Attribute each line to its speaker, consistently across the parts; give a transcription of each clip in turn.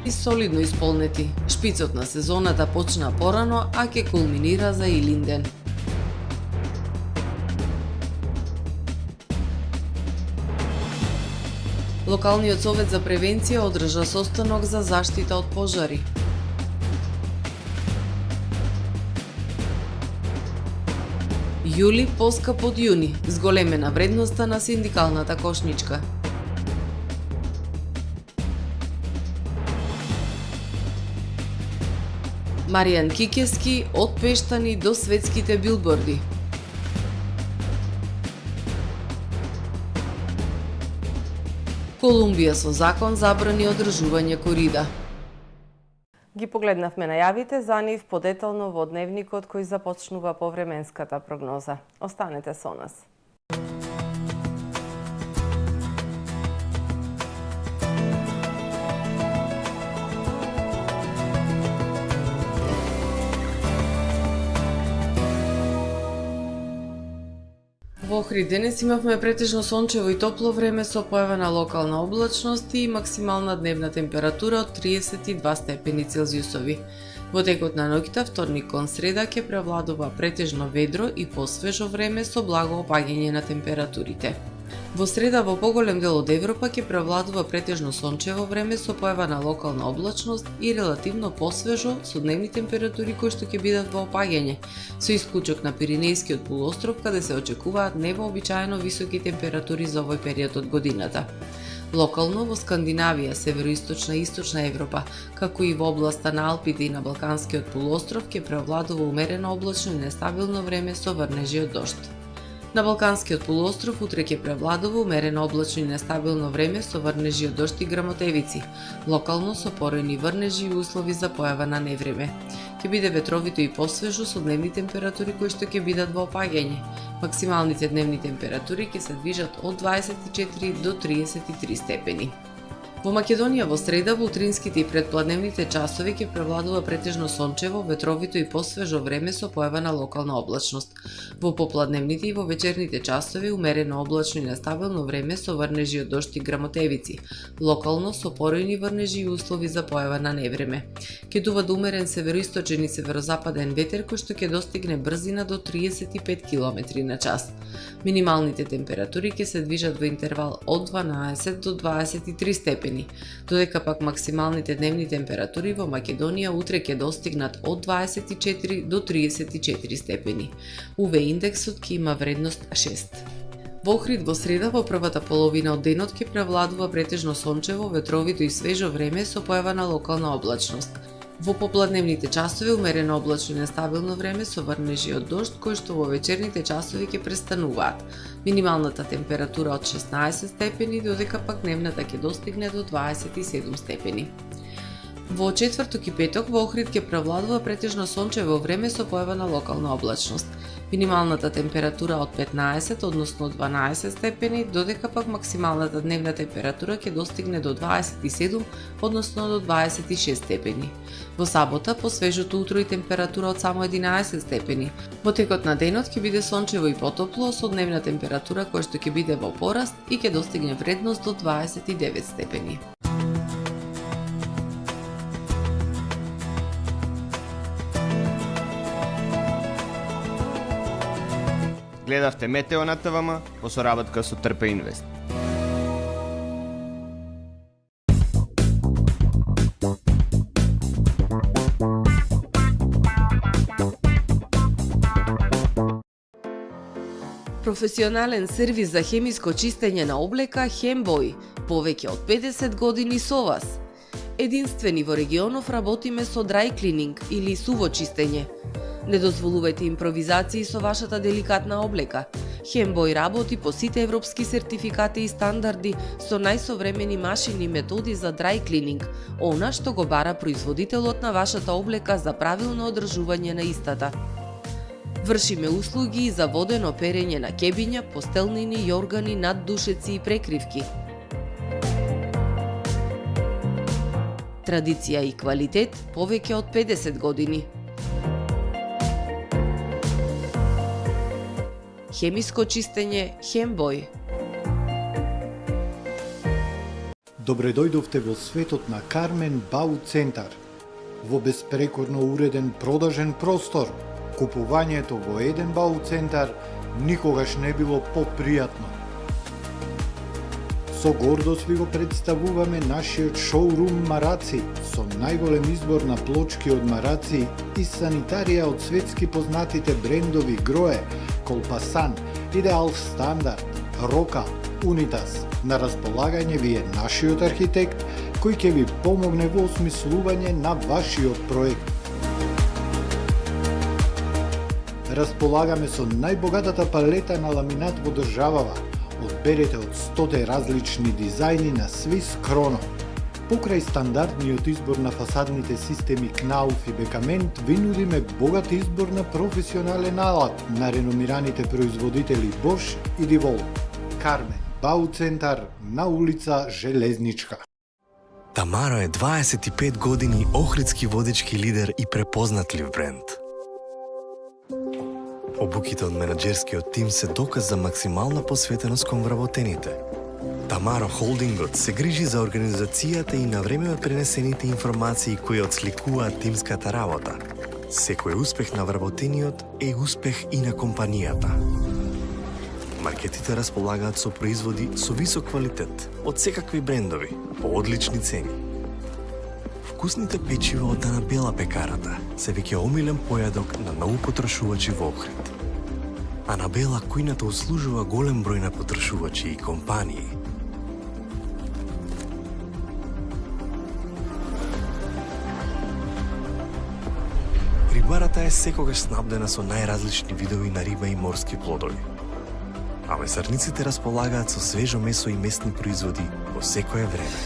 Speaker 1: и солидно исполнети. Шпицот на сезоната почна порано, а ќе кулминира за Илинден. Локалниот совет за превенција одржа состанок за заштита од пожари. Јули поскап од јуни, зголемена вредноста на синдикалната кошничка. Маријан Кикески од Пештани до светските билборди. Колумбија со закон забрани одржување корида.
Speaker 2: Ги погледнавме најавите за нив подетално во дневникот кој започнува по временската прогноза. Останете со нас.
Speaker 1: Во Охрид денес имавме претежно сончево и топло време со појава на локална облачност и максимална дневна температура од 32 степени Целзиусови. Во текот на ноќта, вторник кон среда, ќе превладува претежно ведро и посвежо време со благо опаѓање на температурите. Во среда во поголем дел од Европа ќе превладува претежно сончево време со појава на локална облачност и релативно посвежо со дневни температури кои што ќе бидат во опаѓање, со исклучок на Пиринејскиот полуостров каде се очекуваат невообичаено високи температури за овој период од годината. Локално во Скандинавија, североисточна и источна Европа, како и во областа на Алпите и на Балканскиот полуостров ќе превладува умерено облачно и нестабилно време со врнежи од дожд. На Балканскиот полуостров утре ќе превладува умерено облачно и нестабилно време со врнежи од дожд и грамотевици, локално со поројни врнежи и услови за појава на невреме. Ќе биде ветровито и посвежо со дневни температури кои што ќе бидат во опаѓање. Максималните дневни температури ќе се движат од 24 до 33 степени. Во Македонија во среда во утринските и предпладневните часови ќе превладува претежно сончево, ветровито и посвежо време со појава на локална облачност. Во попладневните и во вечерните часови умерено облачно и нестабилно време со врнежи од дожд и грамотевици, локално со поројни врнежи и услови за појава на невреме. Ќе дува умерен североисточен и северозападен ветер кој што ќе достигне брзина до 35 км на час. Минималните температури ќе се движат во интервал од 12 до 23 степени, додека пак максималните дневни температури во Македонија утре ќе достигнат од 24 до 34 степени. УВ индексот ќе има вредност 6. Во Охрид во среда во првата половина од денот ќе превладува претежно сончево, ветровито и свежо време со појава на локална облачност. Во попладневните часови умерено облачно и нестабилно време со врнежи од дожд кои што во вечерните часови ќе престануваат. Минималната температура од 16 степени, додека пак дневната ќе достигне до 27 степени. Во четврток и петок во Охрид ќе превладува претежно сончево време со појава на локална облачност. Минималната температура од 15, односно 12 степени, додека пак максималната дневна температура ќе достигне до 27, односно до 26 степени. Во сабота, по свежото утро и температура од само 11 степени. Во текот на денот ќе биде сончево и потопло со дневна температура која што ќе биде во пораст и ќе достигне вредност до 29 степени.
Speaker 3: Гледавте Метео на ТВМ по соработка со Трпе Инвест.
Speaker 1: Професионален сервис за хемиско чистење на облека Хембој, повеќе од 50 години со вас. Единствени во регионов работиме со dry cleaning или суво чистење. Не дозволувајте импровизации со вашата деликатна облека. Хембој работи по сите европски сертификати и стандарди со најсовремени машини и методи за dry cleaning, она што го бара производителот на вашата облека за правилно одржување на истата. Вршиме услуги за водено перење на кебиња, постелнини, јоргани, наддушеци и прекривки. Традиција и квалитет повеќе од 50 години. Хемиско чистење Хембој.
Speaker 4: Добре дојдовте во светот на Кармен Бау Центар. Во беспрекорно уреден продажен простор, купувањето во еден Бау Центар никогаш не било попријатно. Со гордост ви го представуваме нашиот шоурум Мараци, со најголем избор на плочки од мараци и санитарија од светски познатите брендови Грое, Колпасан, Идеал Стандард, Рока, Унитас. На располагање ви е нашиот архитект, кој ќе ви помогне во осмислување на вашиот проект. Располагаме со најбогатата палета на ламинат во државава. Одберете од 100 различни дизајни на Swiss Chrono. Покрај стандардниот избор на фасадните системи Knauf и Бекамент, ви нудиме богат избор на професионален алат на реномираните производители Bosch и DeWalt. Кармен Бау Центар на улица Железничка.
Speaker 5: Тамаро е 25 години охридски водички лидер и препознатлив бренд. Обуките од менаџерскиот тим се доказ за максимална посветеност кон вработените. Тамаро Холдингот се грижи за организацијата и на време пренесените информации кои отсликуваат тимската работа. Секој успех на вработениот е успех и на компанијата. Маркетите располагаат со производи со висок квалитет од секакви брендови по одлични цени. Вкусните печива од Анабела пекарата се веќе омилен појадок на многу потрошувачи во Охрид. Анабела кујната услужува голем број на потрошувачи и компании. Рибарата е секогаш снабдена со најразлични видови на риба и морски плодови. А месарниците располагаат со свежо месо и месни производи во секое време.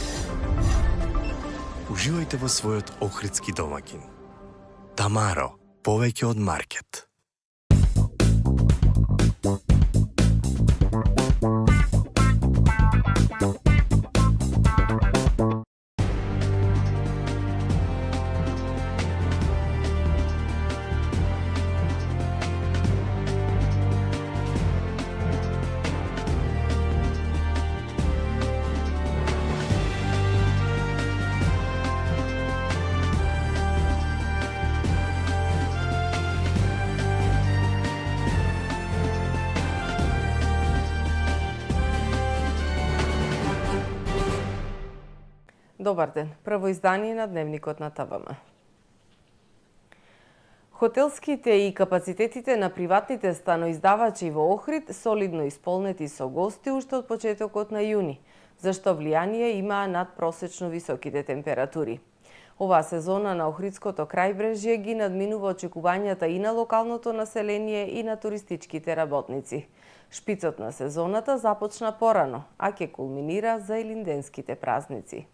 Speaker 5: Уживајте во својот охридски домаќин. Тамаро, повеќе од маркет.
Speaker 2: Добар ден, прво издание на Дневникот на ТВМ. Хотелските и капацитетите на приватните станоиздавачи во Охрид солидно исполнети со гости уште од почетокот на јуни, зашто влијание имаа надпросечно високите температури. Оваа сезона на Охридското крајбрежје ги надминува очекувањата и на локалното население и на туристичките работници. Шпицот на сезоната започна порано, а ќе кулминира за илинденските празници.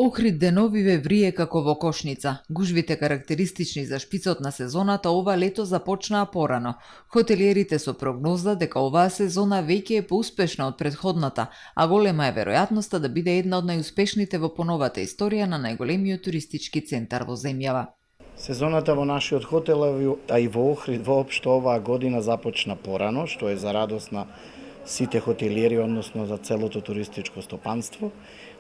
Speaker 6: Охрид деновиве врие како во кошница. Гужвите карактеристични за шпицот на сезоната ова лето започнаа порано. Хотелиерите со прогноза дека оваа сезона веќе е поуспешна од претходната, а голема е веројатноста да биде една од најуспешните во поновата историја на најголемиот туристички центар во земјава.
Speaker 7: Сезоната во нашиот хотел, а и во Охрид воопшто оваа година започна порано, што е за радост на сите хотелиери, односно за целото туристичко стопанство.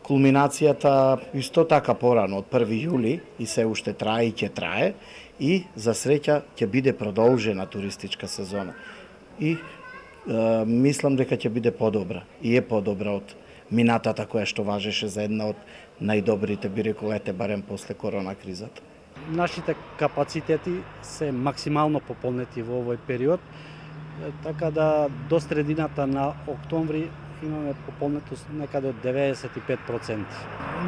Speaker 7: Кулминацијата исто така порано од 1 јули и се уште трае и ќе трае и за среќа ќе биде продолжена туристичка сезона. И мислам дека ќе биде подобра и е подобра од минатата која што важеше за една од најдобрите, би рекол, барем после корона кризата.
Speaker 8: Нашите капацитети се максимално пополнети во овој период, така да до средината на октомври имаме пополнетост некаде од 95%.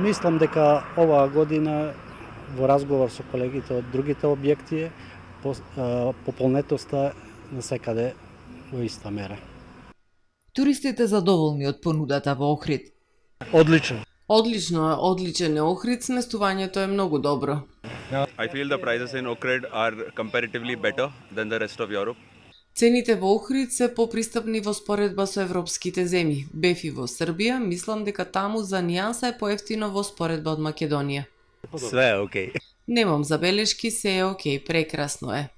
Speaker 8: Мислам дека оваа година во разговор со колегите од другите објекти пополнетоста на секаде во иста мера.
Speaker 6: Туристите задоволни од понудата во Охрид?
Speaker 8: Одлично.
Speaker 1: Одличен е Охрид, сместувањето е многу добро.
Speaker 9: I feel the prices in Ohrid are comparatively better than the rest of Europe.
Speaker 1: Цените во Охрид се попристапни во споредба со европските земји. Бев и во Србија, мислам дека таму за нијанса е поевтино во споредба од Македонија.
Speaker 9: Све е окей.
Speaker 1: Немам забелешки, се е окей, прекрасно е.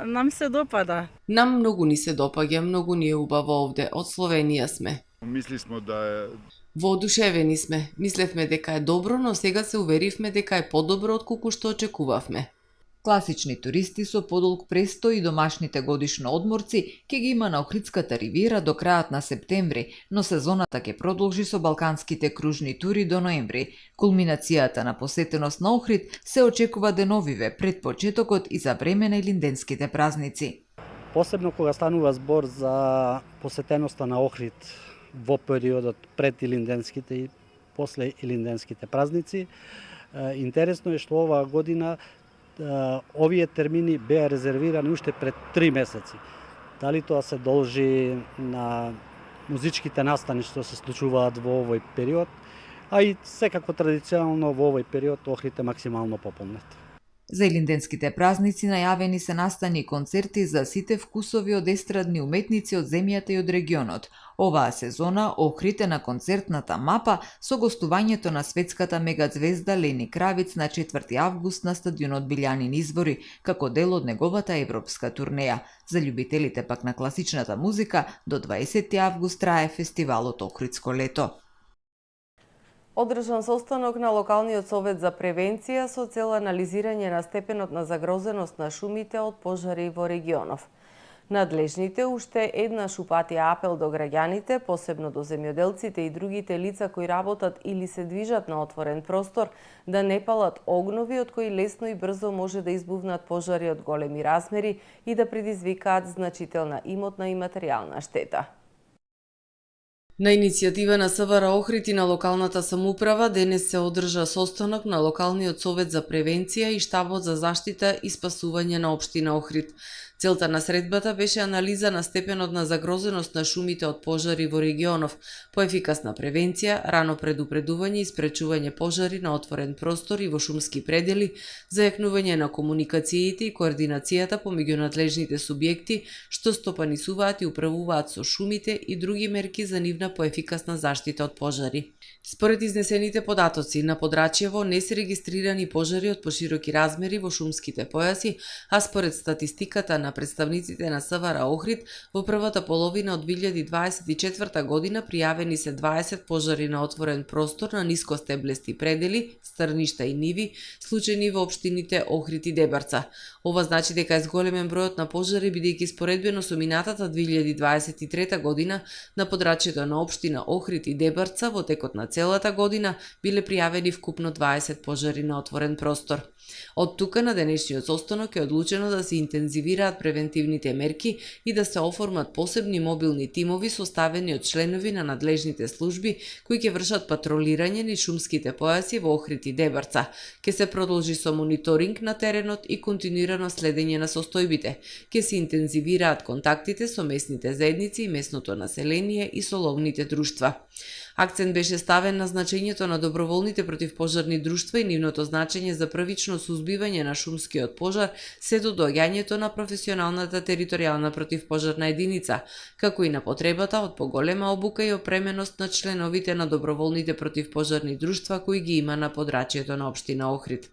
Speaker 10: Нам се допада.
Speaker 1: Нам многу ни се допаѓа, многу ни е убаво овде, од Словенија сме.
Speaker 11: Мисли смо да
Speaker 1: Воодушевени сме. Мислевме дека е добро, но сега се уверивме дека е подобро отколку што очекувавме.
Speaker 6: Класични туристи со подолг престо и домашните годишно одморци ќе ги има на Охридската ривиера до крајот на септември, но сезоната ќе продолжи со балканските кружни тури до ноември. Кулминацијата на посетеност на Охрид се очекува деновиве пред почетокот и за време на илинденските празници.
Speaker 8: Посебно кога станува збор за посетеноста на Охрид во периодот пред илинденските и после илинденските празници. Интересно е што оваа година овие термини беа резервирани уште пред 3 месеци. Дали тоа се должи на музичките настани што се случуваат во овој период, а и секако традиционално во овој период Охрид е максимално пополнет.
Speaker 6: За илинденските празници најавени се настани и концерти за сите вкусови од естрадни уметници од земјата и од регионот. Оваа сезона Охрид е на концертната мапа со гостувањето на светската мегазвезда Лени Кравиц на 4 август на стадионот Билјанин извори, како дел од неговата европска турнеја. За љубителите пак на класичната музика, до 20 август трае фестивалот Охридско лето.
Speaker 2: Одржан состанок на локалниот совет за превенција со цел анализирање на степенот на загрозеност на шумите од пожари во регионов. Надлежните уште еднаш упатија апел до граѓаните, посебно до земјоделците и другите лица кои работат или се движат на отворен простор, да не палат огнови од кои лесно и брзо може да избувнат пожари од големи размери и да предизвикаат значителна имотна и материјална штета.
Speaker 1: На иницијатива на СВР Охрид и на локалната самоуправа денес се одржа состанок на локалниот совет за превенција и штабот за заштита и спасување на општина Охрид. Целта на средбата беше анализа на степенот на загрозеност на шумите од пожари во регионов, поефикасна превенција, рано предупредување и спречување пожари на отворен простор и во шумски предели, зајакнување на комуникациите и координацијата помеѓу надлежните субјекти што стопанисуваат и управуваат со шумите и други мерки за нивна поефикасна заштита од пожари. Според изнесените податоци, на Подрачјево не се регистрирани пожари од пошироки размери во шумските појаси, а според статистиката на представниците на СВР Охрид, во првата половина од 2024 година пријавени се 20 пожари на отворен простор на нискостеблести предели, стрништа и ниви, случајни во општините Охрид и Дебарца. Ова значи дека е зголемен бројот на пожари, бидејќи споредбено со минатата 2023 година на подрачјето на општина Охрид и Дебарца во текот на целата година биле пријавени вкупно 20 пожари на отворен простор. Од тука на денешниот состанок е одлучено да се интензивираат превентивните мерки и да се оформат посебни мобилни тимови составени од членови на надлежните служби кои ќе вршат патролирање низ шумските појаси во Охрид и Дебарца. Ке се продолжи со мониторинг на теренот и континуирано следење на состојбите. Ке се интензивираат контактите со местните заедници и местното население и со ловните друштва. Акцент беше ставен на значењето на доброволните противпожарни друштва и нивното значење за првично сузбивање на шумскиот пожар се до доаѓањето на професионалната територијална противпожарна единица, како и на потребата од поголема обука и опременост на членовите на доброволните противпожарни друштва кои ги има на подрачјето на општина Охрид.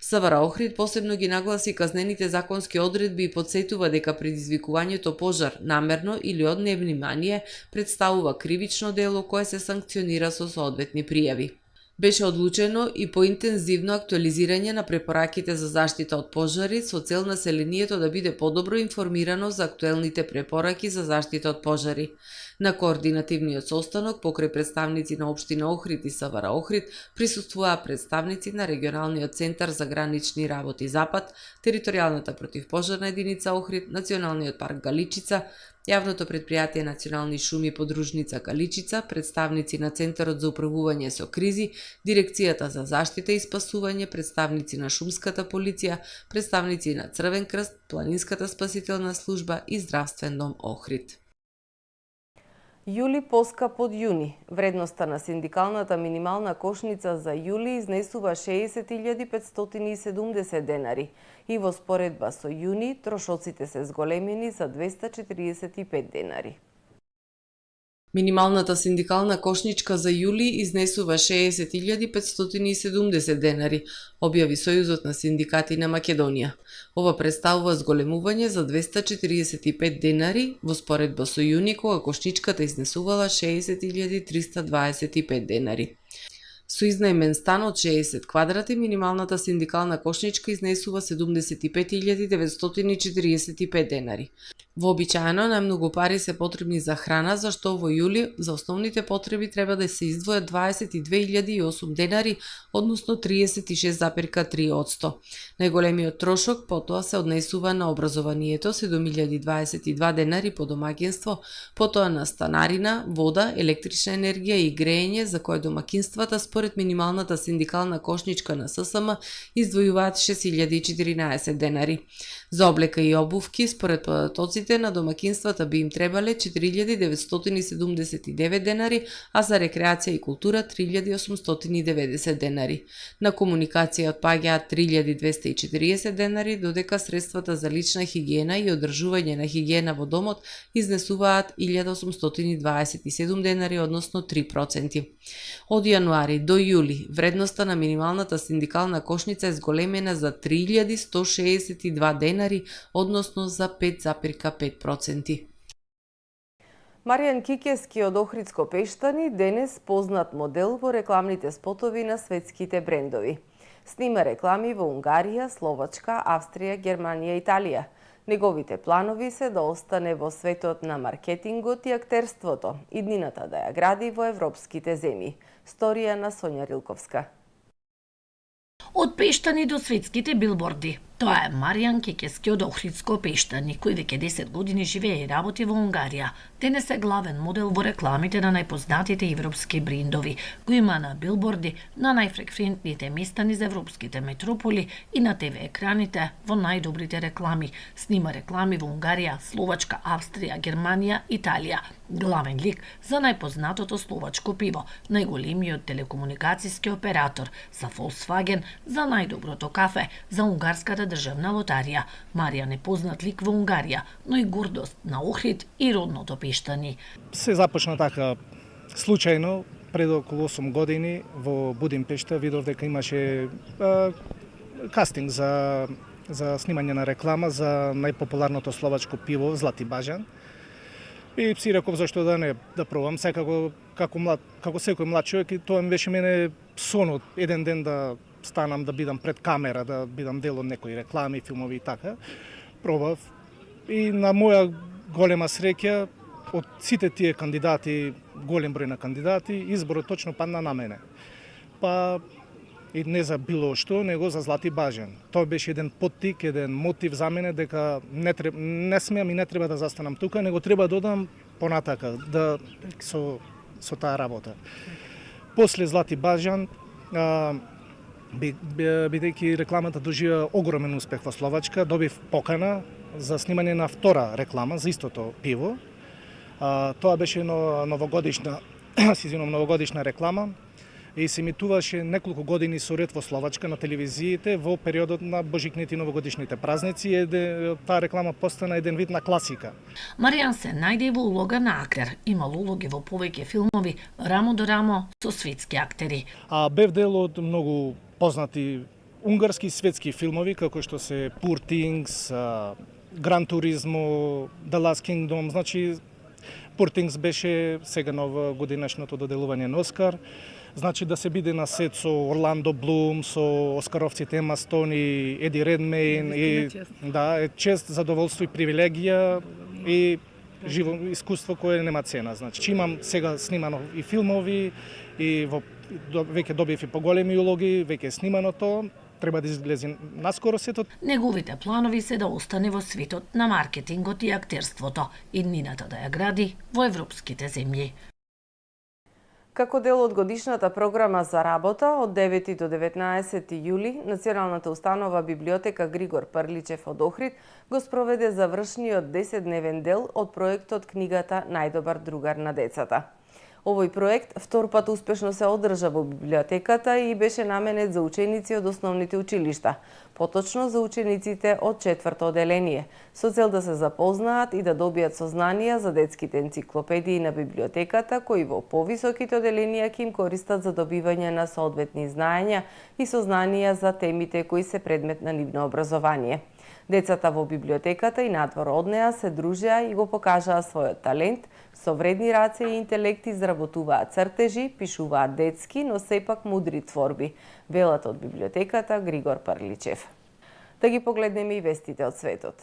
Speaker 1: СВР Охрид посебно ги нагласи казнените законски одредби и подсетува дека предизвикувањето пожар намерно или од невнимание представува кривично дело кое се санкционира со соодветни пријави. Беше одлучено и поинтензивно актуализирање на препораките за заштита од пожари со цел населението да биде подобро информирано за актуелните препораки за заштита од пожари. На координативниот состанок покрај представници на општина Охрид и СВР Охрид присуствуваа представници на регионалниот центар за гранични работи Запад, територијалната противпожарна единица Охрид, Националниот парк Галичица, Јавното предпријатие Национални шуми подружница Галичица, представници на Центарот за управување со кризи, Дирекцијата за заштита и спасување, представници на Шумската полиција, представници на Црвен крст, Планинската спасителна служба и Здравствен дом Охрид.
Speaker 2: Јули поскап од јуни. Вредноста на синдикалната минимална кошница за јули изнесува 60.570 денари и во споредба со јуни трошоците се зголемени за 245 денари.
Speaker 1: Минималната синдикална кошничка за јули изнесува 60.570 денари, објави Сојузот на синдикати на Македонија. Ова представува зголемување за 245 денари во споредба со јуни, кога кошничката изнесувала 60.325 денари. Со изнајмен стан од 60 квадрати, минималната синдикална кошничка изнесува 75.945 денари. Вообичаено, најмногу пари се потребни за храна, зашто во јули за основните потреби треба да се издвојат 22.008 денари, односно 36,3%. Најголемиот трошок потоа се однесува на образованието, 7.022 денари по домаќинство, потоа на станарина, вода, електрична енергија и грејење, за кое домаќинствата според минималната синдикална кошничка на ССМ издвојуваат 6.014 денари. За облека и обувки, според податоците на домаќинствата би им требале 4.979 денари, а за рекреација и култура 3.890 денари. На комуникација отпаѓаат 3.240 денари, додека средствата за лична хигиена и одржување на хигиена во домот изнесуваат 1.827 денари, односно 3%. Од јануари до јули вредноста на минималната синдикална кошница е зголемена за 3.162 денари, односно за 5,5%.
Speaker 2: Маријан Кикески од Охридско Пештани денес познат модел во рекламните спотови на светските брендови. Снима реклами во Унгарија, Словачка, Австрија, Германија, Италија. Неговите планови се да остане во светот на маркетингот и актерството, иднината да ја гради во европските земји. Сторија на Сонја Рилковска.
Speaker 11: Од Пештани до светските билборди. Тоа е Маријан Кикески од Охридско Пештани, кој веќе 10 години живее и работи во Унгарија. Денес е главен модел во рекламите на најпознатите европски брендови, кои има на билборди на најфреквентните места низ европските метрополи и на ТВ екраните во најдобрите реклами. Снима реклами во Унгарија, Словачка, Австрија, Германија, Италија. Главен лик за најпознатото словачко пиво, најголемиот телекомуникацијски оператор, за Volkswagen, за најдоброто кафе, за унгарската државна лотарија. Маријан е познат лик во Унгарија, но и гордост на Охрид и родното Пештани.
Speaker 12: Се започна така случајно, пред околу 8 години во Будимпешта видов дека имаше кастинг за снимање на реклама за најпопуларното словачко пиво Злати Бажан. И си реков зашто да не да пробам, секако како секој млад човек, и тоа ми беше мене сонот еден ден да станам да бидам пред камера, да бидам дел од некои реклами, филмови и така. Пробав и на моја голема среќа од сите тие кандидати, голем број на кандидати, изборот точно падна на мене. Па и не за било што, него за Злати Бажан. Тоа беше еден поттик, еден мотив за мене дека не смеам и не треба да застанам тука, него треба да одам понатака, да со таа работа. После Злати Бажан, бидејќи рекламата доживеа огромен успех во Словачка, добив покана за снимање на втора реклама за истото пиво. Тоа беше новогодишна реклама и се емитуваше неколку години со ред во Словачка на телевизиите во периодот на божикните и новогодишните празници. Таа реклама постана еден вид на класика.
Speaker 11: Маријан се најде во улога на актер. Имал улоги во повеќе филмови рамо до рамо со светски актери.
Speaker 12: Бев дел од многу познати унгарски и светски филмови, како што се Poor Things, Gran Turismo, The Last Kingdom. Значи, Poor Things беше сега новогодинешното доделување на Оскар. Значи да се биде на сет со Орландо Блум, со оскаровците Ема Стоун и Еди Редмейн. Е чест, задоволство и привилегија и живо искуство кое нема цена. Значи, имам сега снимано и филмови и веќе добив и поголеми улоги, веќе снимано тоа. Треба да излезе наскоро сетот.
Speaker 11: Неговите планови се да остане во светот на маркетингот и актерството, иднината да ја гради во европските земји.
Speaker 2: Како дел од годишната програма за работа од 9 до 19 јули, Националната установа библиотека Григор Прличев од Охрид го спроведе завршниот 10-дневен дел од проектот книгата Најдобар другар на децата. Овој проект втор пат успешно се одржа во библиотеката и беше наменет за ученици од основните училишта, поточно за учениците од 4-то оделение, со цел да се запознаат и да добијат сознанија за детските енциклопедии на библиотеката, кои во повисоките оделенија ќе им користат за добивање на соодветни знаења и сознанија за темите кои се предмет на нивно образование. Децата во библиотеката и надвор од неа се дружеа и го покажаа својот талент, со вредни раце и интелект изработуваат цртежи, пишуваат детски, но сепак мудри творби, велат од библиотеката Григор Парличев. Да ги погледнеме и вестите од светот.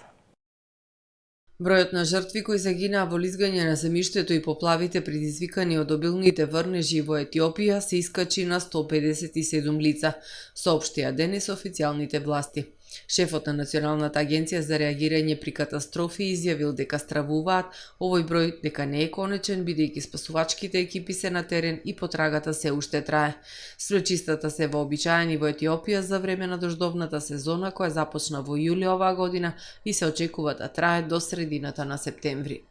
Speaker 1: Бројот на жртви кои загинаа во лизгање на земјиштето и поплавите предизвикани од обилните врнежи во Етиопија се искачи на 157 лица, соопштија денес официјалните власти. Шефот на Националната агенција за реагирање при катастрофи изјавил дека стравуваат овој број дека не е конечен, бидејќи спасувачките екипи се на терен и потрагата се уште трае. Свлечистата се вообичаени во Етиопија за време на дождовната сезона која започна во јули оваа година и се очекува да трае до средината на септември.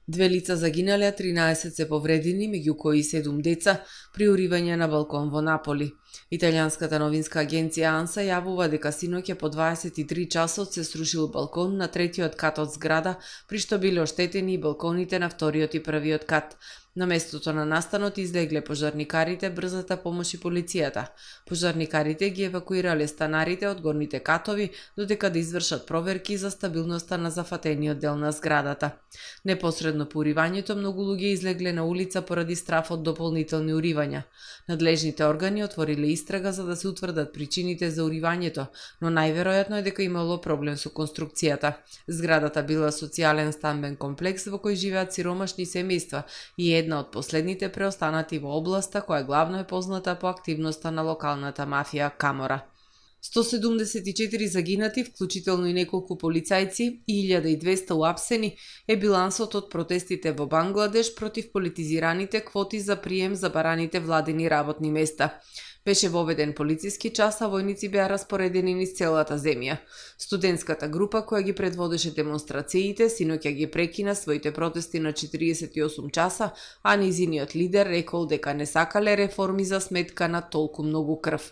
Speaker 1: 2 лица загинале, 13 се повредени, меѓу кои 7 деца, при уривање на балкон во Наполи. Италијанската новинска агенција Анса јавува дека синоќа по 23 часот се срушил балкон на третиот кат од зграда, при што биле оштетени и балконите на вториот и првиот кат. На местото на настанот излегле пожарникарите, брзата помош и полицијата. Пожарникарите ги евакуирале станарите од горните катови, додека да извршат проверки за стабилноста на зафатениот дел на зградата. Непосредно по уривањето многу луѓе излегле на улица поради страф од дополнителни уривања. Надлежните органи отвориле истрага за да се утврдат причините за уривањето, но најверојатно е дека имало проблем со конструкцијата. Зградата била социјален стамбен комплекс во кој живеат сиромашни семејства и една од последните преостанати во областа која главно е позната по активноста на локалната мафија Камора. 174 загинати, вклучително и неколку полицајци и 1200 уапсени е билансот од протестите во Бангладеш против политизираните квоти за прием за бараните владени работни места. Беше воведен полициски час, а војници беа распоредени низ целата земја. Студентската група која ги предводеше демонстрациите синоќа ги прекина своите протести на 48 часа, а низиниот лидер рекол дека не сакале реформи за сметка на толку многу крв.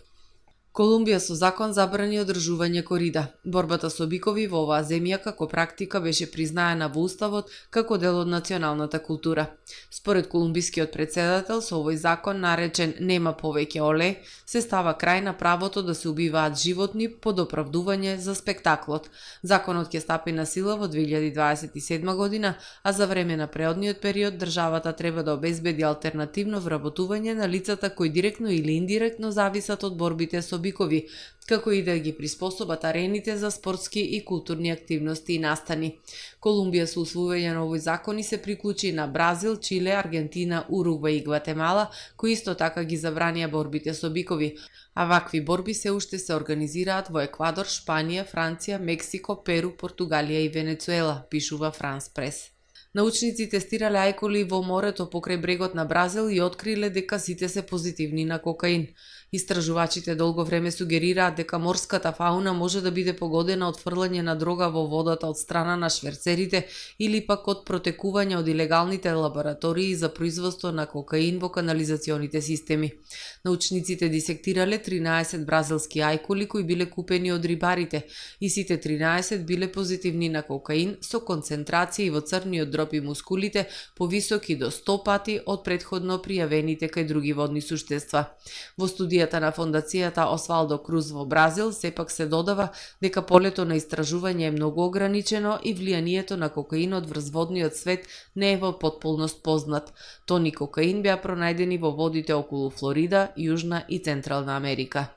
Speaker 1: Колумбија со закон забрани одржување корида. Борбата со бикови во оваа земја како практика беше признаена во уставот како дел од националната култура. Според колумбискиот претседател, со овој закон наречен "Нема повеќе оле", се става крај на правото да се убиваат животни под оправдување за спектаклот. Законот ќе стапи на сила во 2027 година, а за време на преодниот период државата треба да обезбеди алтернативно вработување на лицата кои директно или индиректно зависат од борбите со бикови, како и да ги приспособат арените за спортски и културни активности и настани. Колумбија со усвојување на овој закон се приклучи на Бразил, Чиле, Аргентина, Уругвај и Гватемала, кои исто така ги забранија борбите со бикови. А вакви борби се уште се организираат во Еквадор, Шпанија, Франција, Мексико, Перу, Португалија и Венецуела, пишува Франс Прес. Научници тестирале ајкули во морето покрај брегот на Бразил и откриле дека сите се позитивни на кокаин. Истражувачите долго време сугерираат дека морската фауна може да биде погодена од фрлање на дрога во водата од страна на шверцерите или пак од протекување од илегалните лаборатории за производство на кокаин во канализационите системи. Научниците дисектирале 13 бразилски ајкули кои биле купени од рибарите и сите 13 биле позитивни на кокаин со концентрации во црниот дроб и мускулите повисоки до 100 пати од претходно пријавените кај други водни суштества. Во студијата на фондацијата Освалдо Круз во Бразил сепак се додава дека полето на истражување е многу ограничено и влијанието на кокаинот врз водниот свет не е во потполност познат. Тони кокаин беа пронајдени во водите околу Флорида, Јужна и Централна Америка.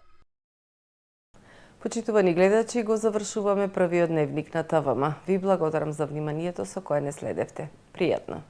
Speaker 2: Почитувани гледачи, го завршуваме првиот дневник на ТВМ. Ви благодарам за вниманието со кое не следевте. Пријатно!